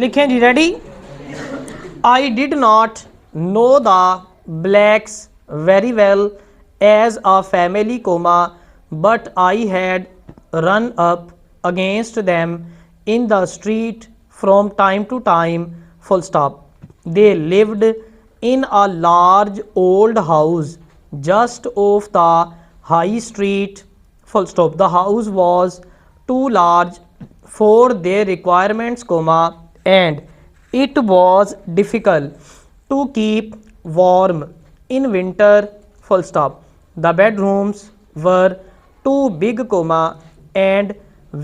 लिखें जी, ready. I did not know the blacks very well as a family, but I had run up against them in the street from time to time, full stop. They lived in a large old house just off the high street, full stop. The house was too large for their requirements, and it was difficult to keep warm in winter, full stop. The bedrooms were too big, and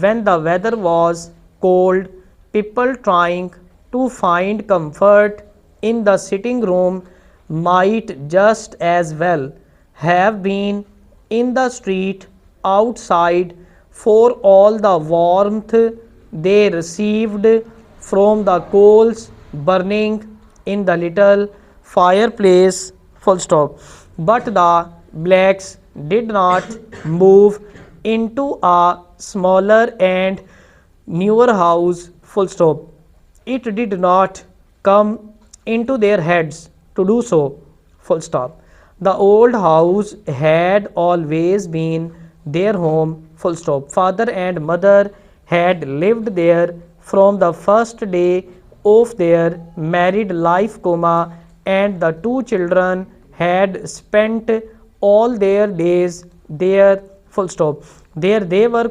when the weather was cold, people trying to find comfort in the sitting room might just as well have been in the street outside for all the warmth they received from the coals burning in the little fireplace, full stop. But the blacks did not move into a smaller and newer house, full stop. It did not come into their heads to do so, full stop. The old house had always been their home, full stop. Father and mother had lived there from the first day of their married life, and the two children had spent all their days there, full stop. There they were,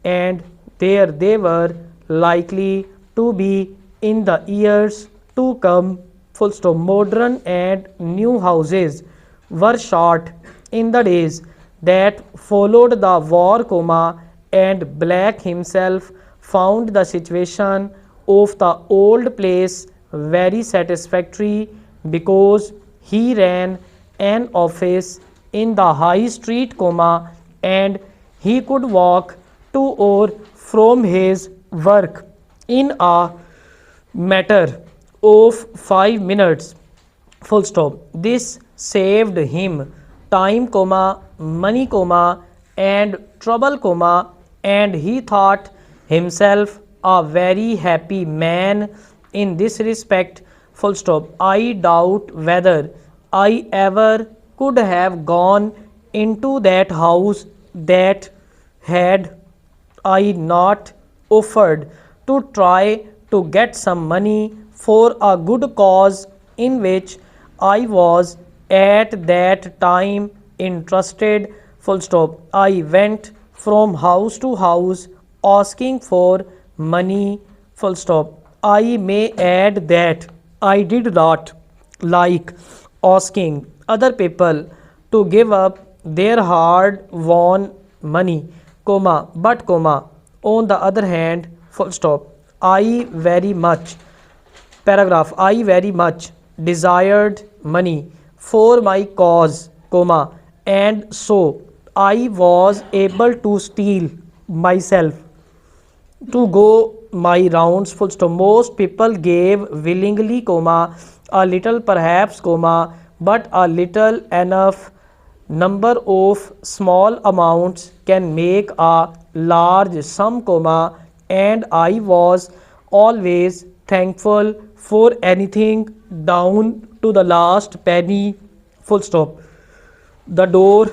and there they were likely to be in the years to come, full stop. Modern and new houses were shot in the days that followed the war, and Black himself found the situation of the old place very satisfactory because he ran an office in the high street, and he could walk to or from his work in a matter of 5 minutes, full stop. This saved him time, money, and trouble, and he thought himself a very happy man in this respect, full stop. I doubt whether I ever could have gone into that house that had I not offered to try to get some money for a good cause in which I was at that time interested, full stop. I went from house to house asking for money, full stop. I may add that I did not like asking other people to give up their hard won money, but, on the other hand, full stop, I very much desired money for my cause, and so I was able to steal myself to go my rounds, full stop. Most people gave willingly, a little perhaps, but a little enough number of small amounts can make a large sum, and I was always thankful for anything down to the last penny, full stop. The door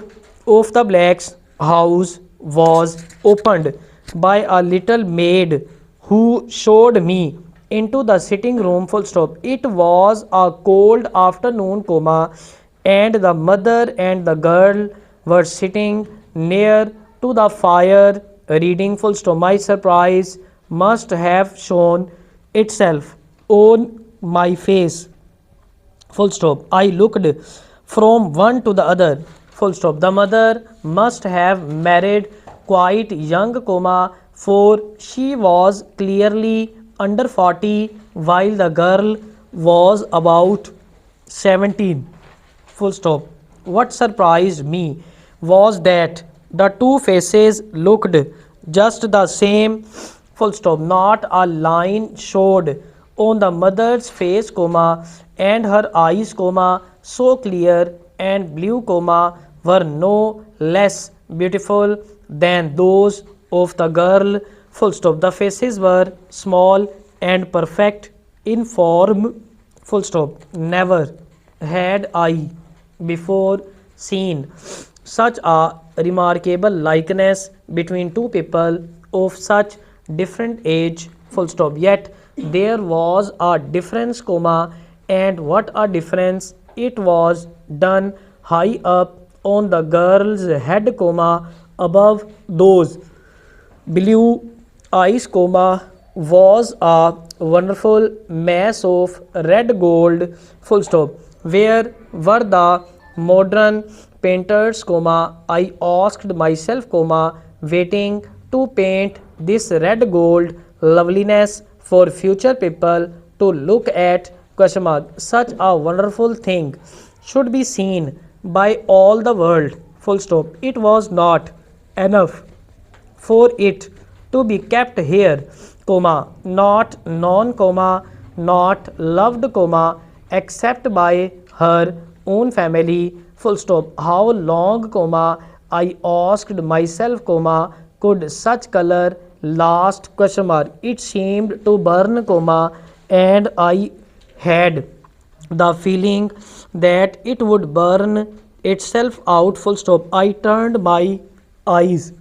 of the Black's house was opened by a little maid who showed me into the sitting room, full stop. It was a cold afternoon, and the mother and the girl were sitting near to the fire reading, full stop. My surprise must have shown itself on my face, full stop. I looked from one to the other, full stop. The mother must have married quite young, for she was clearly under 40 while the girl was about 17, full stop. What surprised me was that the two faces looked just the same, full stop. Not a line showed on the mother's face, and her eyes, so clear and blue, were no less beautiful than those of the girl, full stop. The faces were small and perfect in form, full stop. Never had I before seen such a remarkable likeness between two people of such different age, full stop. Yet there was a difference, comma, and what a difference. It was done high up on the girl's head, comma, above those blue eyes, comma, was a wonderful mass of red gold, full stop. Where were the modern painters, comma, I asked myself, comma, waiting to paint this red gold loveliness for future people to look at, question mark. Such a wonderful thing should be seen by all the world, full stop. It was not enough for it to be kept here, comma, not known, comma, not loved, comma, except by her own family, full stop. How long, comma, I asked myself, comma, could such color last, question mark. It seemed to burn, comma, and I had the feeling that it would burn itself out, full stop. I turned my eyes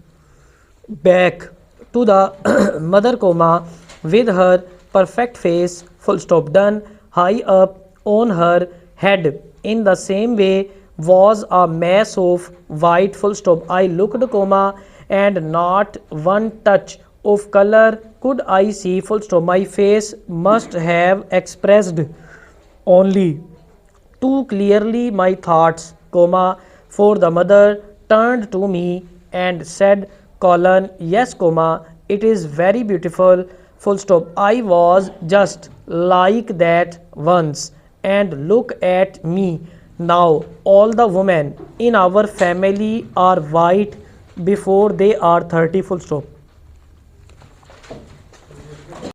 back to the mother, comma, with her perfect face, full stop, done high up on her head in the same way was a mass of white, full stop. I looked, comma, and not one touch of color could I see, full stop. My face must have expressed only too clearly my thoughts, comma, for the mother turned to me and said, colon, yes, comma, it is very beautiful, full stop. I was just like that once, and look at me now. All the women in our family are white before they are 30, full stop.